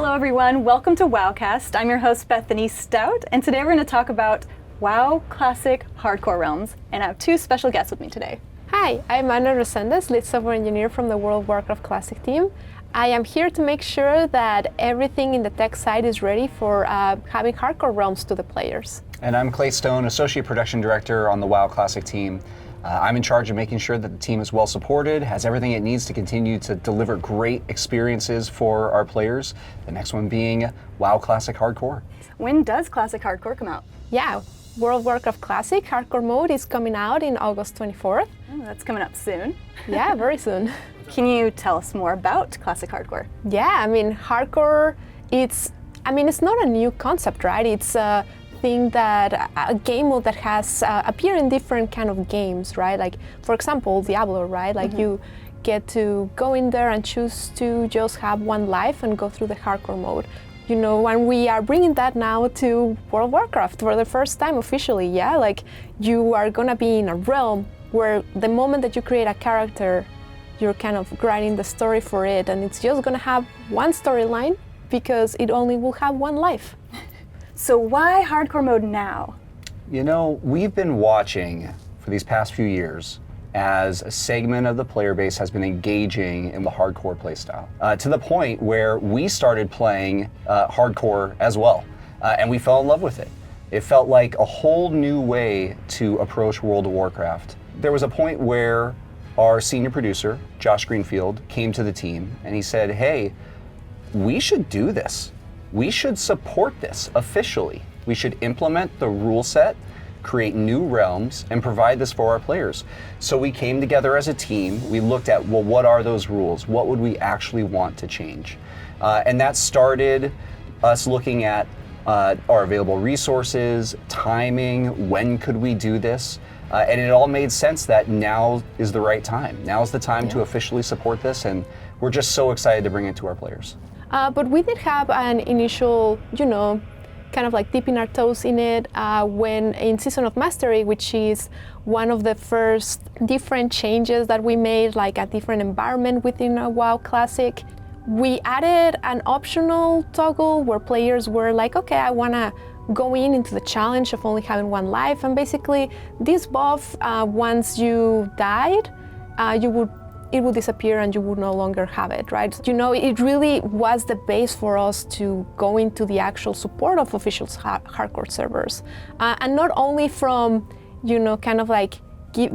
Hello everyone, welcome to WoWCast. I'm your host Bethany Stout, and today we're going to talk about WoW Classic Hardcore Realms, and I have two special guests with me today. Hi, I'm Ana Reyes, lead software engineer from the World of Warcraft Classic team. I am here to make sure that everything in the tech side is ready for having hardcore realms to the players. And I'm ستون, Associate Production Director on the WoW Classic team. I'm in charge of making sure that the team is well supported, has everything it needs to continue to deliver great experiences for our players. The next one being WoW Classic Hardcore. When does Classic Hardcore come out? Yeah, World of Warcraft Classic Hardcore mode is coming out in August 24th. Oh, that's coming up soon. Yeah, very soon. Can you tell us more about Classic Hardcore? Yeah, I mean, hardcore, it's not a new concept, right? It's a thing that, a game mode that has appeared in different kind of games, right? Like, for example, Diablo, right? Like you get to go in there and choose to just have one life and go through the hardcore mode. You know, when we are bringing that now to World of Warcraft for the first time officially, yeah? Like, you are gonna be in a realm where the moment that you create a character, you're kind of writing the story for it, and it's just gonna have one storyline because it only will have one life. So why hardcore mode now? You know, we've been watching for these past few years as a segment of the player base has been engaging in the hardcore playstyle, to the point where we started playing hardcore as well, and we fell in love with it. It felt like a whole new way to approach World of Warcraft. There was a point where our senior producer, Josh Greenfield, came to the team and he said, hey, we should do this. We should support this officially. We should implement the rule set, create new realms, and provide this for our players. So we came together as a team. We looked at, well, what are those rules? What would we actually want to change? And that started us looking at our available resources, timing, when could we do this? And it all made sense that now is the right time. Now is the time to officially support this, and we're just so excited to bring it to our players. But we did have an initial, you know, kind of like dipping our toes in it when in Season of Mastery, which is one of the first different changes that we made, like a different environment within a WoW Classic. We added an optional toggle where players were like, okay, I wanna go into the challenge of only having one life, and basically this buff, once you died, it would disappear and you would no longer have it, right? You know, it really was the base for us to go into the actual support of official hardcore servers. And not only from, you know, kind of like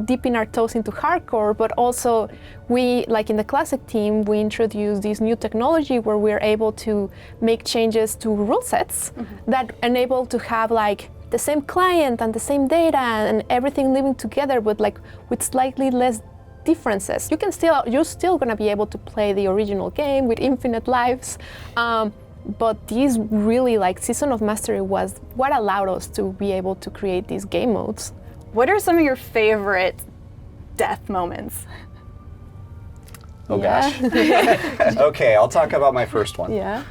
dipping our toes into hardcore, but also we, like in the Classic team, we introduced this new technology where we're able to make changes to rule sets that enable to have like the same client and the same data and everything living together, but like with slightly less differences. You're still gonna be able to play the original game with infinite lives, but these really, like, Season of Mastery was what allowed us to be able to create these game modes. What are some of your favorite death moments? Oh gosh. Okay, I'll talk about my first one. Yeah.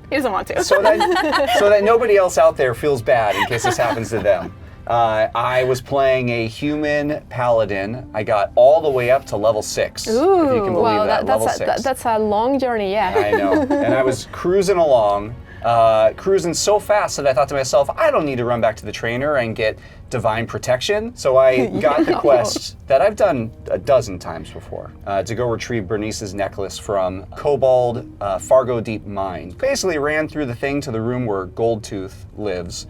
He doesn't want to. So that nobody else out there feels bad in case this happens to them. I was playing a human paladin. I got all the way up to level 6. Ooh, if you can believe wow, that, level 6. That's a long journey, yeah. I know, and I was cruising along, cruising so fast that I thought to myself, I don't need to run back to the trainer and get divine protection. So I got the quest that I've done a dozen times before, to go retrieve Bernice's necklace from Kobold Fargo Deep Mine. Basically ran through the thing to the room where Goldtooth lives,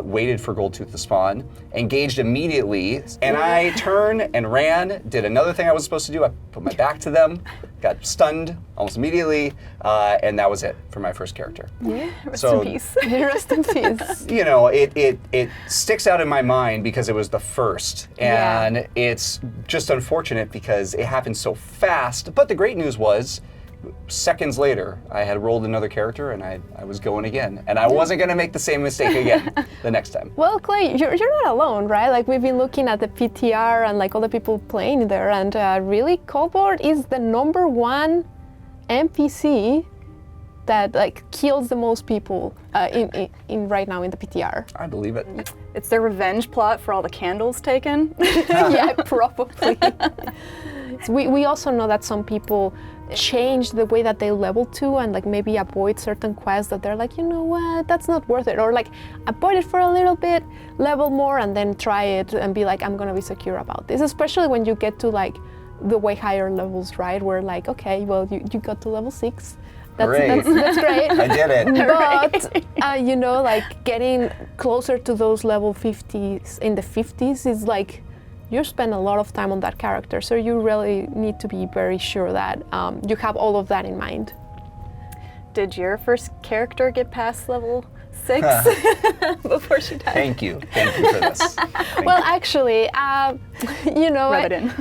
waited for Goldtooth to spawn, engaged immediately, and I turned and ran, did another thing I was supposed to do. I put my back to them, got stunned almost immediately, and that was it for my first character. Yeah, rest in peace. Rest in peace. You know, it sticks out in my mind because it was the first, and it's just unfortunate because it happened so fast, but the great news was, seconds later, I had rolled another character and I was going again. And I wasn't gonna make the same mistake again the next time. Well, Clay, you're not alone, right? Like, we've been looking at the PTR and like all the people playing there, and really, Kobold is the #1 NPC that like kills the most people in right now in the PTR. I believe it. It's their revenge plot for all the candles taken. Yeah, probably. We also know that some people change the way that they level to and like maybe avoid certain quests that they're like, you know what, that's not worth it. Or like avoid it for a little bit, level more, and then try it and be like, I'm gonna be secure about this. Especially when you get to like the way higher levels, right? Where like, okay, well, you got to level 6. That's great. I did it. But, you know, like getting closer to those level 50s, in the 50s is like, you spend a lot of time on that character. So you really need to be very sure that you have all of that in mind. Did your first character get past level 6 before she died? Thank you for this. Well, actually, you know, Rub it in.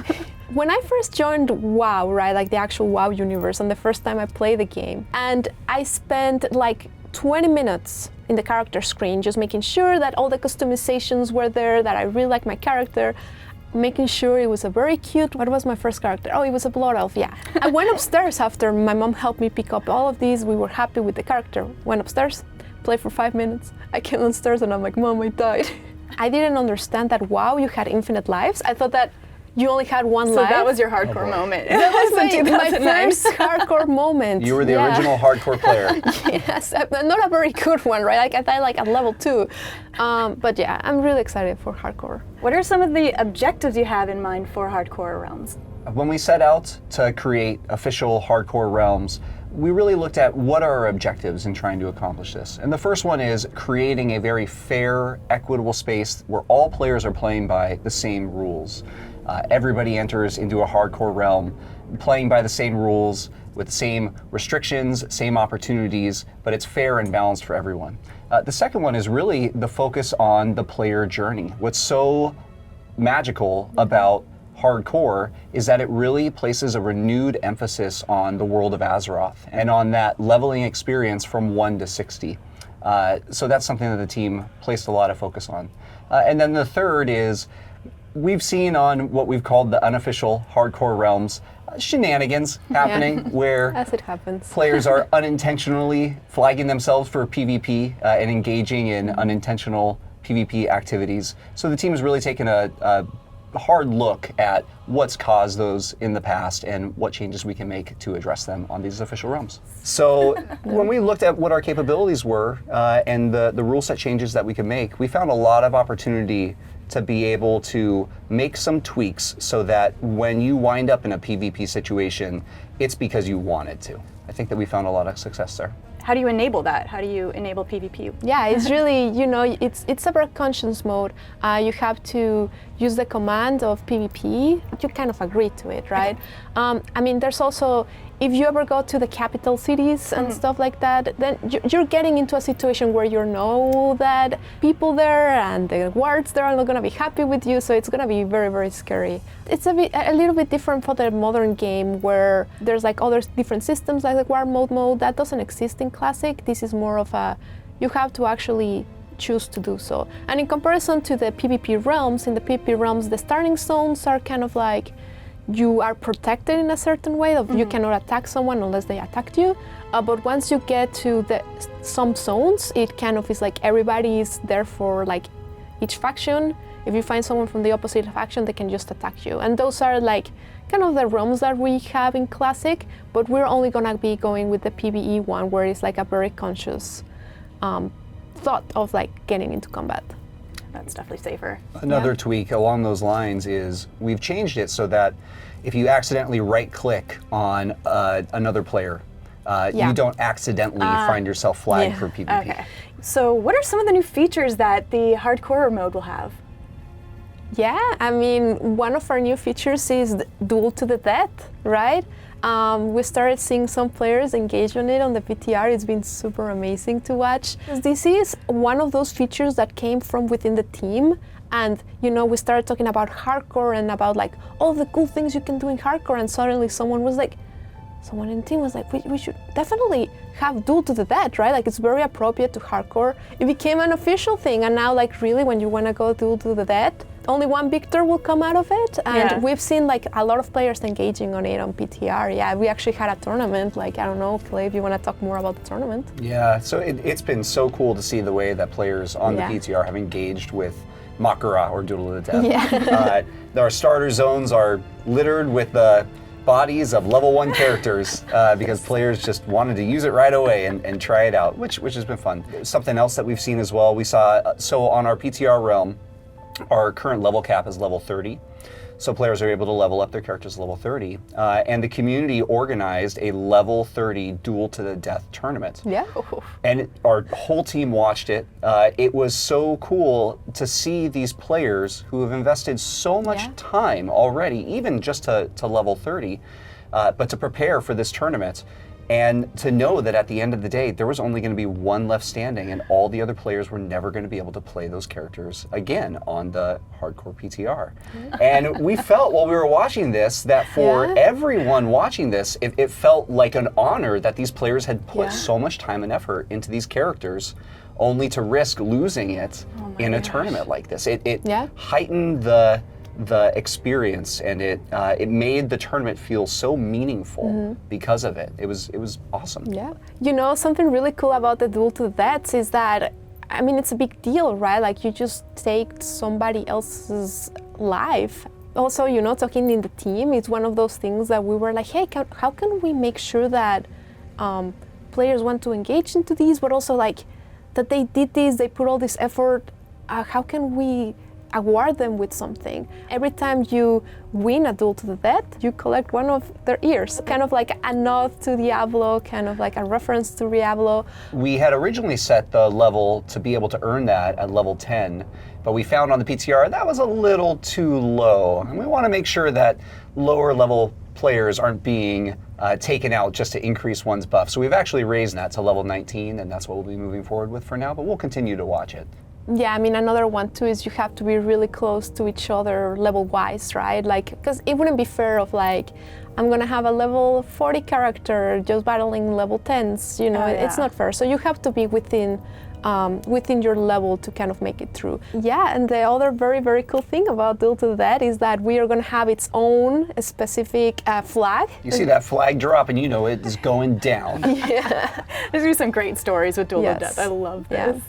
when I first joined WoW, right, like the actual WoW universe, and the first time I played the game, and I spent like 20 minutes in the character screen just making sure that all the customizations were there, that I really liked my character, making sure it was a very cute, what was my first character? Oh, it was a blood elf, yeah. I went upstairs after my mom helped me pick up all of these. We were happy with the character. Went upstairs, played for 5 minutes. I came downstairs and I'm like, Mom, I died. I didn't understand that WoW, you had infinite lives. I thought that you only had one life. So that was your hardcore moment. That was my first hardcore moment. You were the original hardcore player. Yes, not a very good one, right? Like I died like at level 2. But yeah, I'm really excited for hardcore. What are some of the objectives you have in mind for hardcore realms? When we set out to create official hardcore realms, we really looked at what are our objectives in trying to accomplish this. And the first one is creating a very fair, equitable space where all players are playing by the same rules. Everybody enters into a hardcore realm playing by the same rules, with the same restrictions, same opportunities, but it's fair and balanced for everyone. The second one is really the focus on the player journey. What's so magical about hardcore is that it really places a renewed emphasis on the world of Azeroth and on that leveling experience from 1 to 60. So that's something that the team placed a lot of focus on. And then the third is, we've seen on what we've called the unofficial hardcore realms shenanigans happening where as it happens, players are unintentionally flagging themselves for PvP and engaging in unintentional PvP activities. So the team has really taken a hard look at what's caused those in the past and what changes we can make to address them on these official realms. So when we looked at what our capabilities were and the rule set changes that we could make, we found a lot of opportunity to be able to make some tweaks so that when you wind up in a PvP situation, it's because you wanted to. I think that we found a lot of success there. How do you enable that? How do you enable PvP? Yeah, it's really, you know, it's a very conscious mode. You have to use the command of PvP. You kind of agree to it, right? I mean, there's also, if you ever go to the capital cities and stuff like that, then you're getting into a situation where you know that people there and the guards there are not going to be happy with you, so it's going to be very, very scary. It's a little bit different for the modern game where there's like other different systems like the war mode that doesn't exist in Classic. This is more of a, you have to actually choose to do so. And in comparison to the PvP realms, in the PvP realms, the starting zones are kind of like, you are protected in a certain way of you cannot attack someone unless they attacked you. But once you get to some zones, it kind of is like everybody is there for like each faction. If you find someone from the opposite faction, they can just attack you. And those are like kind of the realms that we have in Classic, but we're only gonna be going with the PvE one where it's like a very conscious thought of like getting into combat. That's definitely safer. Another tweak along those lines is we've changed it so that if you accidentally right-click on another player, you don't accidentally find yourself flagged for PvP. Okay. So what are some of the new features that the hardcore mode will have? Yeah, I mean, one of our new features is duel to the death, right? We started seeing some players engage on it on the PTR. It's been super amazing to watch. This is one of those features that came from within the team. And, you know, we started talking about hardcore and about like all the cool things you can do in hardcore. And suddenly someone in the team was like, we should definitely have duel to the death, right? Like it's very appropriate to hardcore. It became an official thing. And now like really when you want to go duel to the death, only one victor will come out of it. And we've seen like a lot of players engaging on it on PTR. Yeah, we actually had a tournament. Like, I don't know, Clay, if you want to talk more about the tournament. Yeah, so it's been so cool to see the way that players on the PTR have engaged with Makara or Duel to the Death. Yeah. Our starter zones are littered with the bodies of level 1 characters because players just wanted to use it right away and try it out, which has been fun. Something else that we've seen as well, we saw, so on our PTR realm, our current level cap is level 30. So players are able to level up their characters to level 30. And the community organized a level 30 duel to the death tournament. Yeah. And our whole team watched it. It was so cool to see these players who have invested so much time already, even just to level 30, but to prepare for this tournament. And to know that at the end of the day, there was only going to be one left standing and all the other players were never going to be able to play those characters again on the hardcore PTR. And we felt while we were watching this that for everyone watching this, it felt like an honor that these players had put so much time and effort into these characters only to risk losing it in a tournament like this. It heightened the experience, and it made the tournament feel so meaningful because of it. It was awesome. Yeah. You know, something really cool about the duel to the deaths is that, I mean, it's a big deal, right? Like, you just take somebody else's life. Also, you know, talking in the team, it's one of those things that we were like, hey, how can we make sure that players want to engage into these, but also like that they did this, they put all this effort, how can we award them with something? Every time you win a duel to the death, you collect one of their ears, kind of like a nod to Diablo, kind of like a reference to Diablo. We had originally set the level to be able to earn that at level 10, but we found on the PTR that was a little too low. And we want to make sure that lower level players aren't being taken out just to increase one's buff. So we've actually raised that to level 19, and that's what we'll be moving forward with for now, but we'll continue to watch it. Yeah, I mean, another one too is you have to be really close to each other level-wise, right? Like, because it wouldn't be fair of like, I'm gonna have a level 40 character just battling level 10s, you know, it's not fair. So you have to be within your level to kind of make it through. Yeah, and the other very, very cool thing about Duel to the Death is that we are gonna have its own specific flag. You see that flag drop and you know it is going down. Yeah. There's gonna be some great stories with Duel to the Death. I love this. Yeah.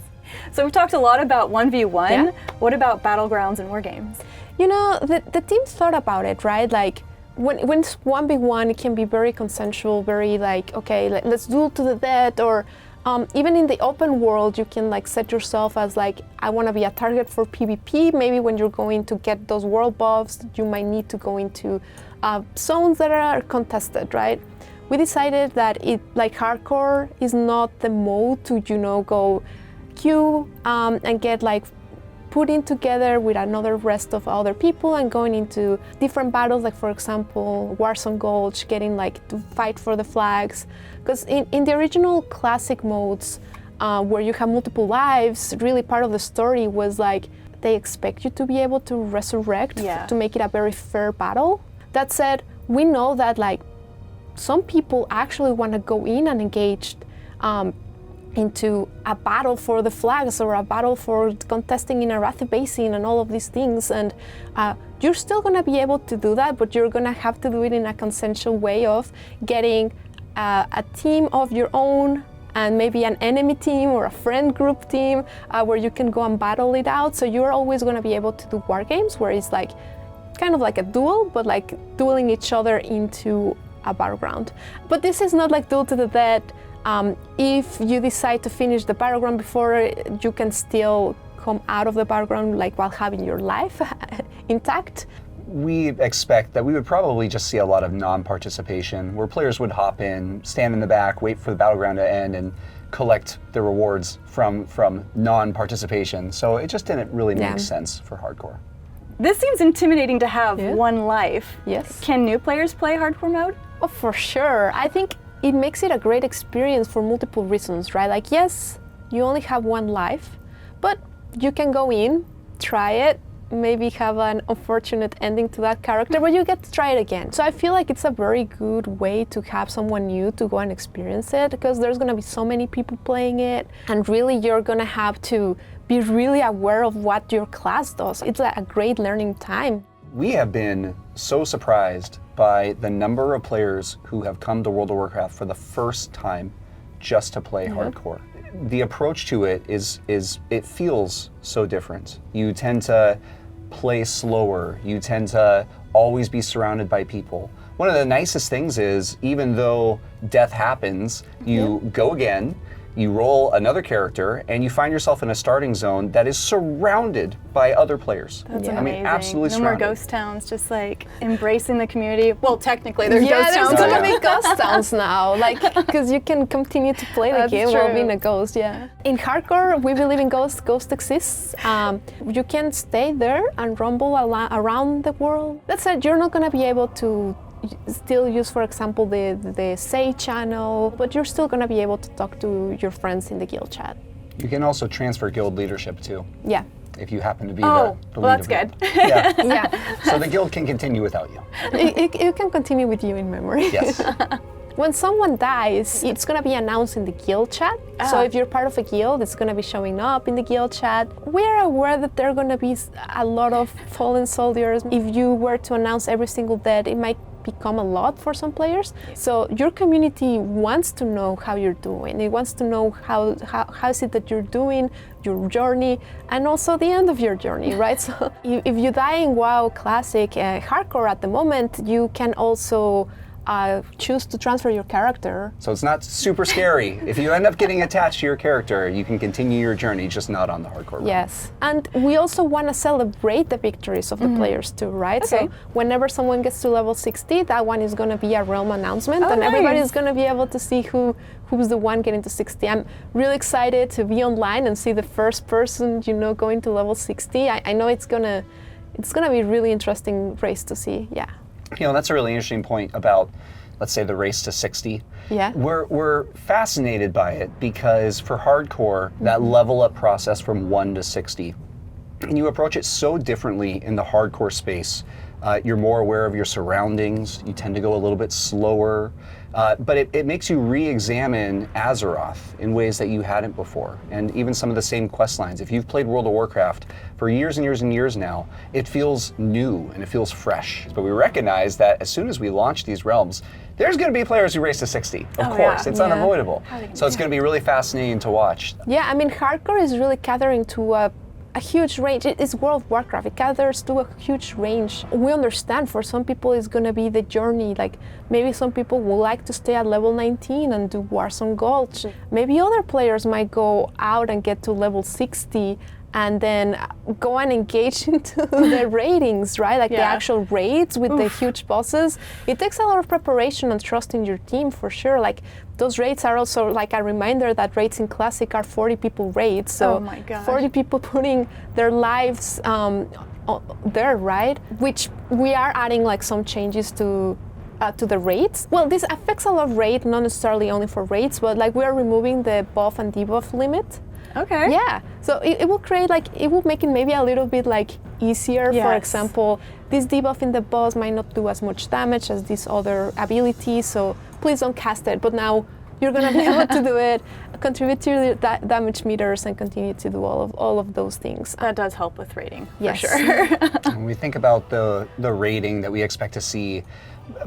So we've talked a lot about 1v1. Yeah. What about battlegrounds and war games? You know, the team thought about it, right? Like, when it's 1v1, it can be very consensual, very like, okay, let's duel to the death, or even in the open world, you can like set yourself as like, I want to be a target for PvP. Maybe when you're going to get those world buffs, you might need to go into zones that are contested, right? We decided that like hardcore is not the mode to, you know, go queue and get like put in together with another rest of other people and going into different battles, like for example Warzone Gulch, getting like to fight for the flags. Because in the original classic modes where you have multiple lives, really part of the story was like they expect you to be able to resurrect to make it a very fair battle. That said, we know that like some people actually want to go in and engage into a battle for the flags or a battle for contesting in Arathi Basin and all of these things, and you're still going to be able to do that, but you're going to have to do it in a consensual way of getting a team of your own and maybe an enemy team or a friend group team where you can go and battle it out. So you're always going to be able to do war games where it's like kind of like a duel, but like dueling each other into a battleground. But this is not like Duel to the Death. If you decide to finish the battleground before, you can still come out of the battleground like while having your life intact. We expect that we would probably just see a lot of non-participation where players would hop in, stand in the back, wait for the battleground to end, and collect the rewards from non-participation. So it just didn't really make sense for hardcore. This seems intimidating to have one life. Yes. Can new players play hardcore mode? Oh, for sure. I think it makes it a great experience for multiple reasons, right? Like, yes, you only have one life, but you can go in, try it, maybe have an unfortunate ending to that character, but you get to try it again. So I feel like it's a very good way to have someone new to go and experience it, because there's gonna be so many people playing it, and really you're gonna have to be really aware of what your class does. It's a great learning time. We have been so surprised by the number of players who have come to World of Warcraft for the first time just to play hardcore. The approach to it is it feels so different. You tend to play slower. You tend to always be surrounded by people. One of the nicest things is, even though death happens, you go again, you roll another character, and you find yourself in a starting zone that is surrounded by other players. That's I amazing. mean, absolutely No more surrounded. ghost towns, just like embracing the community. Well, technically, there's Yeah, ghost there's towns. gonna be ghost towns now, like, because you can continue to play the That's game while true. being a ghost. Yeah. In hardcore, we believe in ghosts. Ghost exists. You can stay there and rumble around the world. That said, you're not gonna be able to still use, for example, the say channel, but you're still gonna be able to talk to your friends in the guild chat. You can also transfer guild leadership too, Yeah. if you happen to be Oh, the well, lead that's of it. good. Yeah. Yeah. So the guild can continue without you. It can continue with you in memory. Yes. When someone dies, it's going to be announced in the guild chat. So if you're part of a guild, it's going to be showing up in the guild chat. We're aware that there are going to be a lot of fallen soldiers. If you were to announce every single death, it might become a lot for some players. So your community wants to know how you're doing. It wants to know how is it that you're doing, your journey, and also the end of your journey, right? So if you die in WoW Classic Hardcore at the moment, you can also choose to transfer your character. So it's not super scary. If you end up getting attached to your character, you can continue your journey, just not on the hardcore realm. Yes, and we also want to celebrate the victories of the players too, right? Okay. So whenever someone gets to level 60, that one is going to be a realm announcement, Oh, and everybody nice. is going to be able to see who's the one getting to 60. I'm really excited to be online and see the first person, going to level 60. I know it's gonna be a really interesting race to see. Yeah. That's a really interesting point about, let's say, the race to 60. Yeah. We're fascinated by it because for hardcore, that level up process from 1 to 60, and you approach it so differently in the hardcore space. You're more aware of your surroundings. You tend to go a little bit slower, but it makes you re-examine Azeroth in ways that you hadn't before, and even some of the same quest lines. If you've played World of Warcraft for years and years and years now, it feels new and it feels fresh. But we recognize that as soon as we launch these realms, there's going to be players who race to 60. Of Oh, course, yeah. it's Yeah. unavoidable. So it's going to be really fascinating to watch. Yeah, I mean, hardcore is really catering to a huge range. It's World of Warcraft. It caters to a huge range. We understand for some people it's going to be the journey. Like maybe some people would like to stay at level 19 and do Warzone Gulch. Maybe other players might go out and get to level 60 and then go and engage into the ratings, right? Like the Yeah. actual raids with the huge bosses. It takes a lot of preparation and trust in your team for sure. Like those raids are also like a reminder that raids in Classic are 40 people raids. So Oh my gosh. 40 people putting their lives there, right? Which we are adding like some changes to the raids. Well, this affects a lot of raid, not necessarily only for raids, but like we are removing the buff and debuff limit. Okay. Yeah, so it will create it will make it maybe a little bit like easier. For Yes. example, this debuff in the boss might not do as much damage as this other ability, so please don't cast it. But now you're gonna be able to do it, contribute to the damage meters, and continue to do all of those things. That does help with rating, Yes. for sure. When we think about the rating that we expect to see,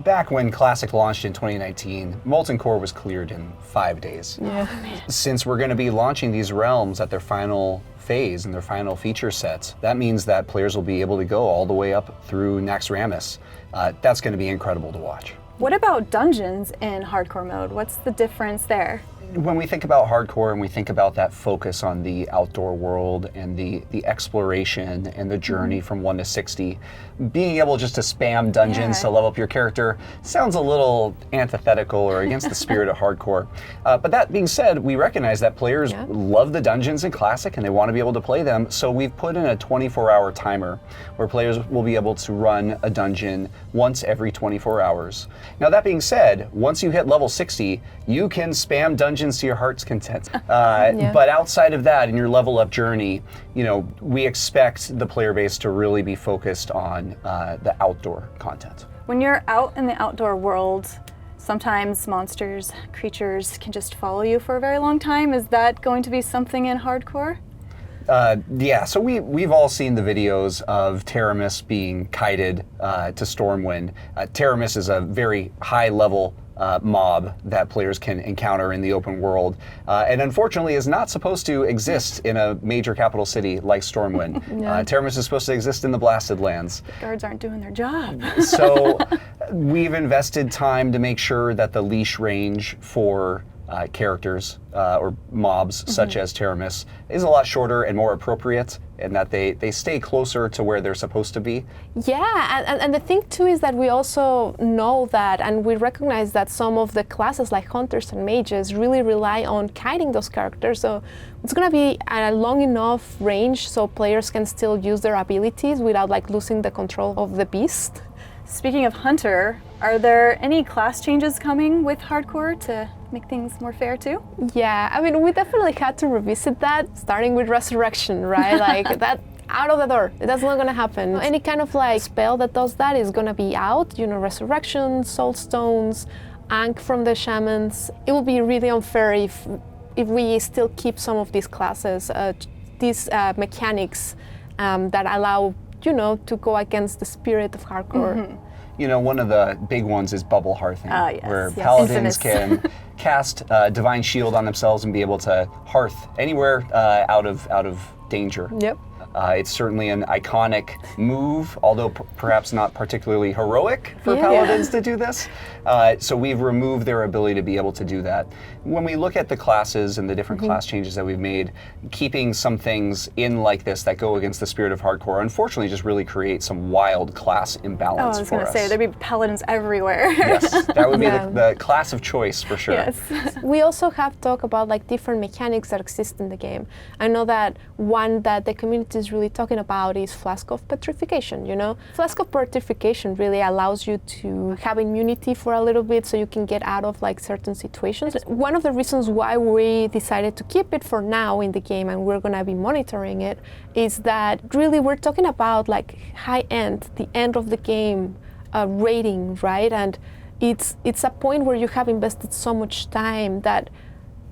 back when Classic launched in 2019, Molten Core was cleared in 5 days. Yeah. Since we're going to be launching these realms at their final phase and their final feature sets, that means that players will be able to go all the way up through Naxxramas. That's going to be incredible to watch. What about dungeons in hardcore mode? What's the difference there? When we think about hardcore and we think about that focus on the outdoor world and the exploration and the journey from 1 to 60, being able just to spam dungeons to level up your character sounds a little antithetical or against the spirit of hardcore. But that being said, we recognize that players love the dungeons in Classic and they want to be able to play them, so we've put in a 24-hour timer where players will be able to run a dungeon once every 24 hours. Now that being said, once you hit level 60, you can spam dungeons to your heart's content. But outside of that, in your level up journey, we expect the player base to really be focused on the outdoor content. When you're out in the outdoor world, sometimes monsters, creatures can just follow you for a very long time. Is that going to be something in hardcore? So we've all seen the videos of Teramis being kited to Stormwind. Teramis is a very high level mob that players can encounter in the open world, and unfortunately is not supposed to exist in a major capital city like Stormwind. Terminus is supposed to exist in the Blasted Lands. The guards aren't doing their job. So we've invested time to make sure that the leash range for characters or mobs such as Terminus is a lot shorter and more appropriate, and that they stay closer to where they're supposed to be. Yeah, and the thing too is that we also know that, and we recognize that some of the classes like hunters and mages really rely on kiting those characters, so it's going to be a long enough range so players can still use their abilities without like losing the control of the beast. Speaking of hunter, are there any class changes coming with Hardcore to make things more fair too? Yeah, I mean, we definitely had to revisit that, starting with resurrection, right? Like that out of the door. That's not gonna happen. Any kind of like spell that does that is gonna be out. You know, resurrection, soul stones, Ankh from the shamans. It will be really unfair if we still keep some of these classes, these mechanics that allow, you know, to go against the spirit of Hardcore. You know, one of the big ones is bubble hearthing, where yes. paladins Infamous. can cast divine shield on themselves and be able to hearth anywhere out of danger. Yep. It's certainly an iconic move, although perhaps not particularly heroic for Yeah. paladins to do this. So we've removed their ability to be able to do that. When we look at the classes and the different class changes that we've made, keeping some things in like this that go against the spirit of Hardcore, unfortunately just really creates some wild class imbalance I was for going to us. say, there'd be paladins everywhere. Yes, that would be Yeah. the class of choice for sure. Yes. We also have talked about like different mechanics that exist in the game. I know that one that the community is really talking about is Flask of Petrification, you know? Flask of Petrification really allows you to have immunity for a little bit so you can get out of like certain situations. One of the reasons why we decided to keep it for now in the game, and we're gonna be monitoring it, is that really we're talking about like high end, the end of the game rating, right? And it's a point where you have invested so much time that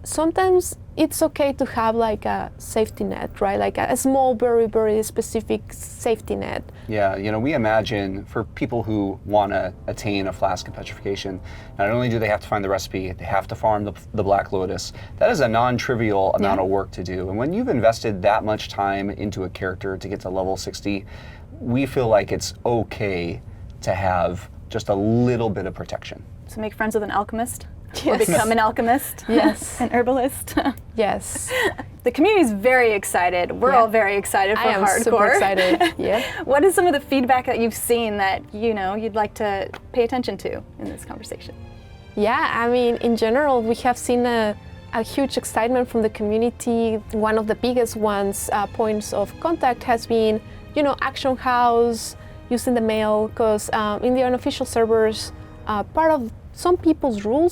sometimes it's okay to have like a safety net, right? Like a small, very, very specific safety net. Yeah, you know, we imagine for people who want to attain a Flask of Petrification, not only do they have to find the recipe, they have to farm the Black Lotus. That is a non-trivial amount of work to do. And when you've invested that much time into a character to get to level 60, we feel like it's okay to have just a little bit of protection. So make friends with an alchemist. Yes. Or become an alchemist. Yes. An herbalist. Yes. The community's very excited. We're all very excited for I am Hardcore. super excited. Yeah. What is some of the feedback that you've seen that, you know, you'd like to pay attention to in this conversation? Yeah, I mean, in general, we have seen a huge excitement from the community. One of the biggest points of contact has been, you know, Action House, using the mail, because in the unofficial servers, part of some people's rule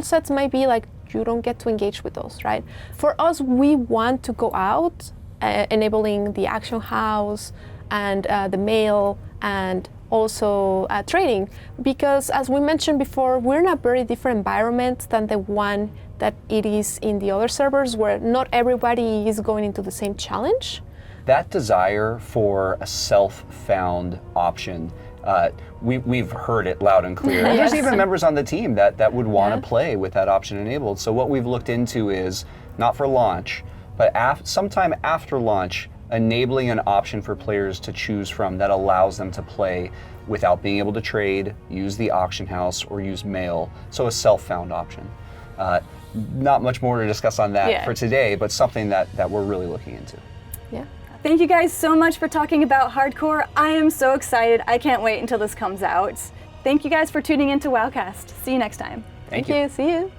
sets might be like, you don't get to engage with those, right? For us, we want to go out, enabling the Action House and the mail and also trading, because as we mentioned before, we're in a very different environment than the one that it is in the other servers, where not everybody is going into the same challenge. That desire for a self-found option, we've heard it loud and clear. And there's even members on the team that would want to play with that option enabled. So what we've looked into is, not for launch, but sometime after launch, enabling an option for players to choose from that allows them to play without being able to trade, use the auction house, or use mail. So a self-found option. Not much more to discuss on that for today, but something that we're really looking into. Yeah. Thank you guys so much for talking about Hardcore. I am so excited. I can't wait until this comes out. Thank you guys for tuning into WoWCast. See you next time. Thank you. See you.